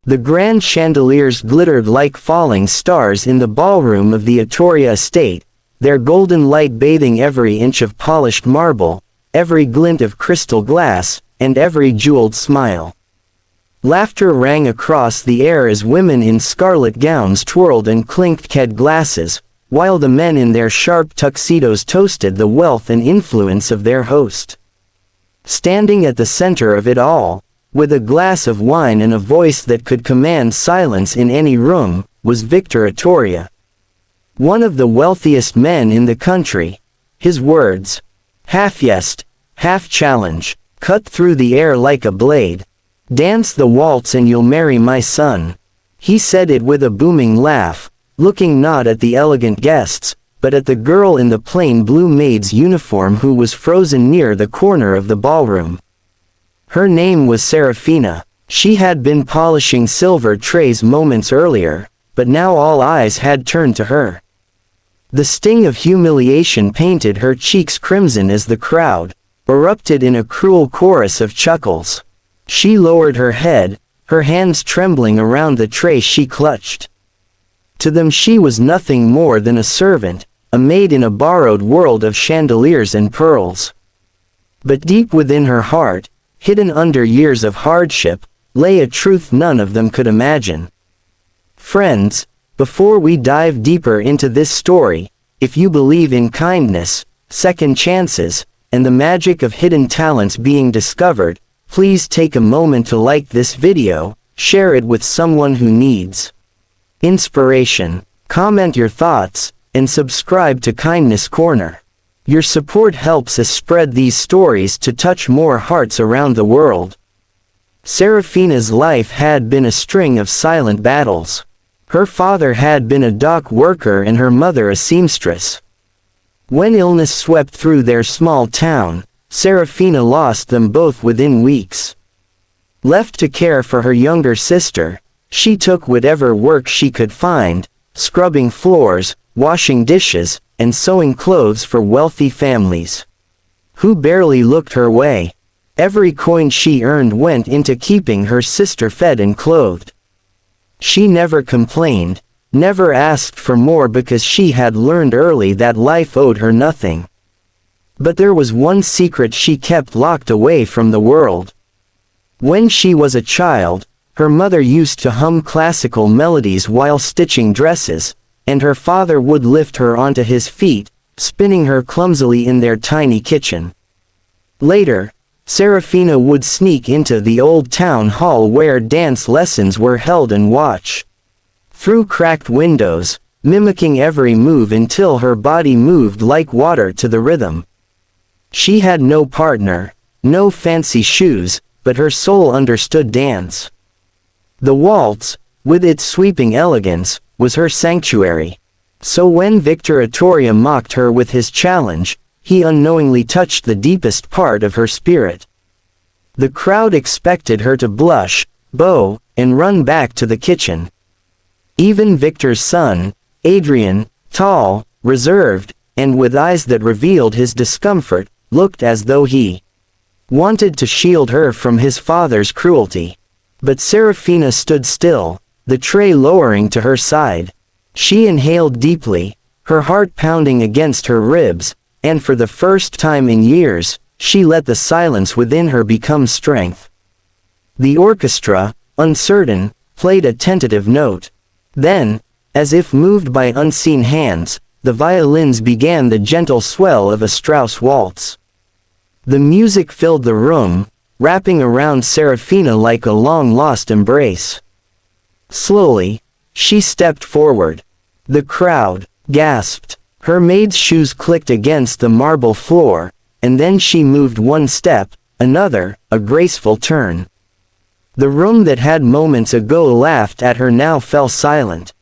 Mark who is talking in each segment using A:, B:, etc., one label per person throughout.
A: The grand chandeliers glittered like falling stars in the ballroom of the Ettoria estate, their golden light bathing every inch of polished marble, every glint of crystal glass, and every jeweled smile. Laughter rang across the air as women in scarlet gowns twirled and clinked ked glasses, while the men in their sharp tuxedos toasted the wealth and influence of their host. Standing at the center of it all, with a glass of wine and a voice that could command silence in any room, was Victor Ettoria. One of the wealthiest men in the country. His words, half jest, half challenge, cut through the air like a blade. "Dance the waltz and you'll marry my son." He said it with a booming laugh, looking not at the elegant guests, but at the girl in the plain blue maid's uniform who was frozen near the corner of the ballroom. Her name was Serafina. She had been polishing silver trays moments earlier, but now all eyes had turned to her. The sting of humiliation painted her cheeks crimson as the crowd erupted in a cruel chorus of chuckles. She lowered her head, her hands trembling around the tray she clutched. To them she was nothing more than a servant, a maid in a borrowed world of chandeliers and pearls. But deep within her heart, hidden under years of hardship, lay a truth none of them could imagine. Friends, before we dive deeper into this story, if you believe in kindness, second chances, and the magic of hidden talents being discovered, please take a moment to like this video, share it with someone who needs inspiration, comment your thoughts, and subscribe to Kindness Corner. Your support helps us spread these stories to touch more hearts around the world. Serafina's life had been a string of silent battles. Her father had been a dock worker and her mother a seamstress. When illness swept through their small town, Serafina lost them both within weeks. Left to care for her younger sister, she took whatever work she could find, scrubbing floors, washing dishes, and sewing clothes for wealthy families who barely looked her way. Every coin she earned went into keeping her sister fed and clothed. She never complained, never asked for more because she had learned early that life owed her nothing. But there was one secret she kept locked away from the world. When she was a child, her mother used to hum classical melodies while stitching dresses, and her father would lift her onto his feet, spinning her clumsily in their tiny kitchen. Later, Serafina would sneak into the old town hall where dance lessons were held and watch through cracked windows, mimicking every move until her body moved like water to the rhythm. She had no partner, no fancy shoes, but her soul understood dance. The waltz, with its sweeping elegance, was her sanctuary. So when Victor Ettoria mocked her with his challenge, he unknowingly touched the deepest part of her spirit. The crowd expected her to blush, bow, and run back to the kitchen. Even Victor's son, Adrian, tall, reserved, and with eyes that revealed his discomfort, looked as though he wanted to shield her from his father's cruelty. But Serafina stood still, the tray lowering to her side. She inhaled deeply, her heart pounding against her ribs, and for the first time in years, she let the silence within her become strength. The orchestra, uncertain, played a tentative note. Then, as if moved by unseen hands, the violins began the gentle swell of a Strauss waltz. The music filled the room, wrapping around Serafina like a long-lost embrace. Slowly, she stepped forward. The crowd gasped. Her maid's shoes clicked against the marble floor, and then she moved one step, another, a graceful turn. The room that had moments ago laughed at her now fell silent.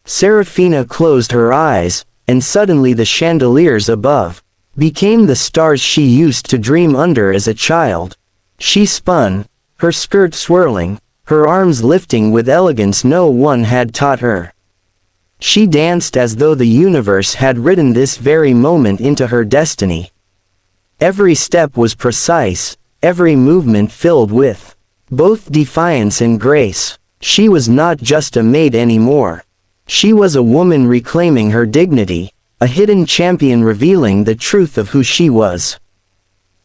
A: Serafina closed her eyes, and suddenly the chandeliers above became the stars she used to dream under as a child. She spun, her skirt swirling, her arms lifting with elegance no one had taught her. She danced as though the universe had written this very moment into her destiny. Every step was precise, every movement filled with both defiance and grace. She was not just a maid anymore. She was a woman reclaiming her dignity, a hidden champion revealing the truth of who she was.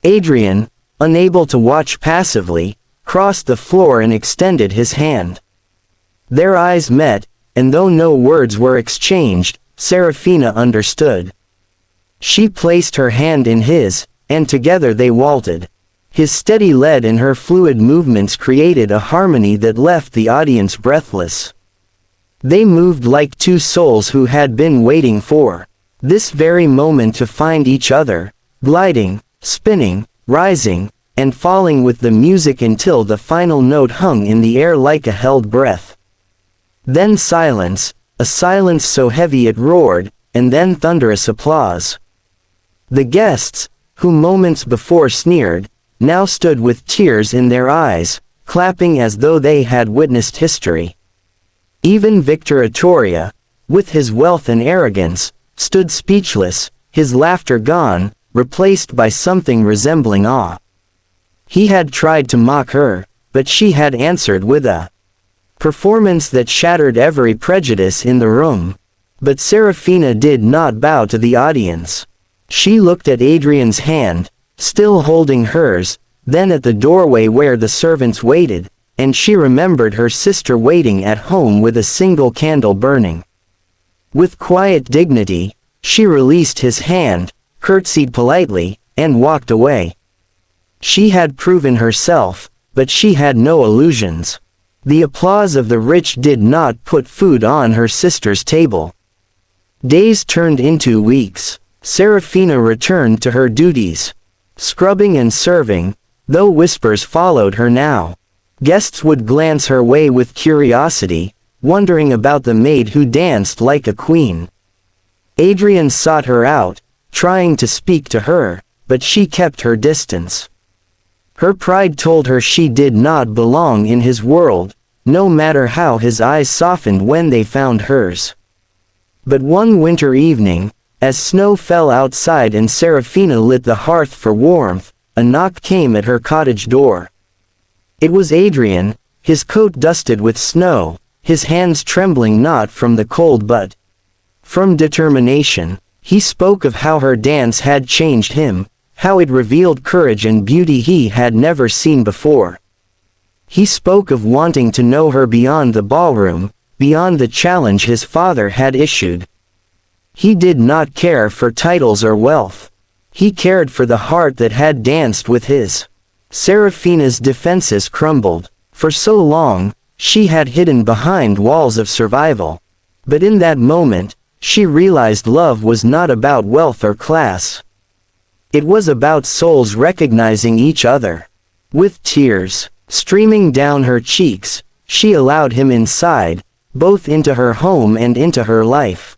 A: Adrian, unable to watch passively, crossed the floor and extended his hand. Their eyes met, and though no words were exchanged, Serafina understood. She placed her hand in his, and together they waltzed. His steady lead and her fluid movements created a harmony that left the audience breathless. They moved like two souls who had been waiting for this very moment to find each other, gliding, spinning, rising, and falling with the music until the final note hung in the air like a held breath. Then silence, a silence so heavy it roared, and then thunderous applause. The guests, who moments before sneered, now stood with tears in their eyes, clapping as though they had witnessed history. Even Victor Ettoria, with his wealth and arrogance, stood speechless, his laughter gone, replaced by something resembling awe. He had tried to mock her, but she had answered with a performance that shattered every prejudice in the room. But Serafina did not bow to the audience. She looked at Adrian's hand, still holding hers, then at the doorway where the servants waited, and she remembered her sister waiting at home with a single candle burning. With quiet dignity, she released his hand, curtsied politely, and walked away. She had proven herself, but she had no illusions. The applause of the rich did not put food on her sister's table. Days turned into weeks. Serafina returned to her duties, scrubbing and serving, though whispers followed her now. Guests would glance her way with curiosity, wondering about the maid who danced like a queen. Adrian sought her out, trying to speak to her, but she kept her distance. Her pride told her she did not belong in his world, no matter how his eyes softened when they found hers. But one winter evening, as snow fell outside and Serafina lit the hearth for warmth, a knock came at her cottage door. It was Adrian, his coat dusted with snow, his hands trembling not from the cold but from determination. He spoke of how her dance had changed him, how it revealed courage and beauty he had never seen before. He spoke of wanting to know her beyond the ballroom, beyond the challenge his father had issued. He did not care for titles or wealth. He cared for the heart that had danced with his. Serafina's defenses crumbled. For so long, she had hidden behind walls of survival. But in that moment, she realized love was not about wealth or class. It was about souls recognizing each other. With tears streaming down her cheeks, she allowed him inside, both into her home and into her life.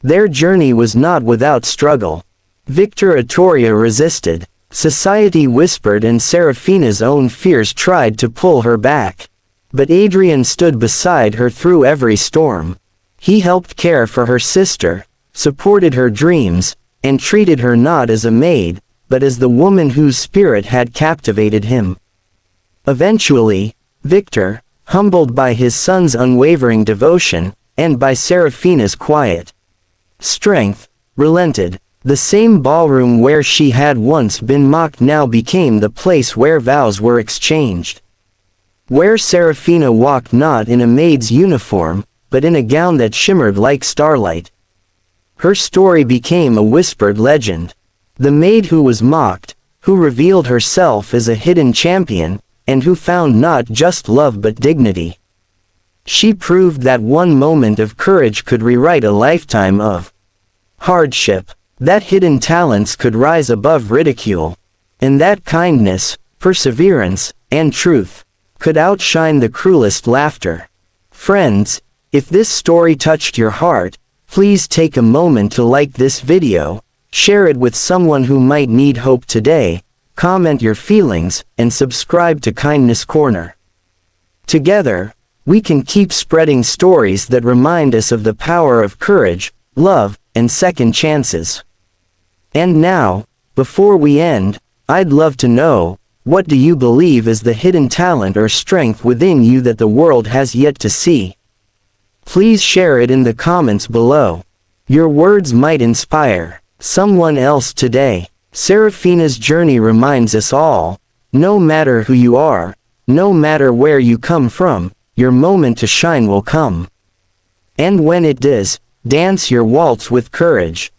A: Their journey was not without struggle. Victor Ettoria resisted. Society whispered and Serafina's own fears tried to pull her back. But Adrian stood beside her through every storm. He helped care for her sister, supported her dreams, and treated her not as a maid, but as the woman whose spirit had captivated him. Eventually, Victor, humbled by his son's unwavering devotion, and by Serafina's quiet strength, relented. The same ballroom where she had once been mocked now became the place where vows were exchanged. Where Serafina walked not in a maid's uniform, but in a gown that shimmered like starlight. Her story became a whispered legend. The maid who was mocked, who revealed herself as a hidden champion, and who found not just love but dignity. She proved that one moment of courage could rewrite a lifetime of hardship, that hidden talents could rise above ridicule, and that kindness, perseverance, and truth could outshine the cruelest laughter. Friends, if this story touched your heart, please take a moment to like this video, share it with someone who might need hope today, comment your feelings, and subscribe to Kindness Corner. Together, we can keep spreading stories that remind us of the power of courage, love, and second chances. And now, before we end, I'd love to know, What do you believe is the hidden talent or strength within you that the world has yet to see? Please share it in the comments below. Your words might inspire someone else today. Serafina's journey reminds us all, no matter who you are, no matter where you come from, your moment to shine will come. And when it does, dance your waltz with courage.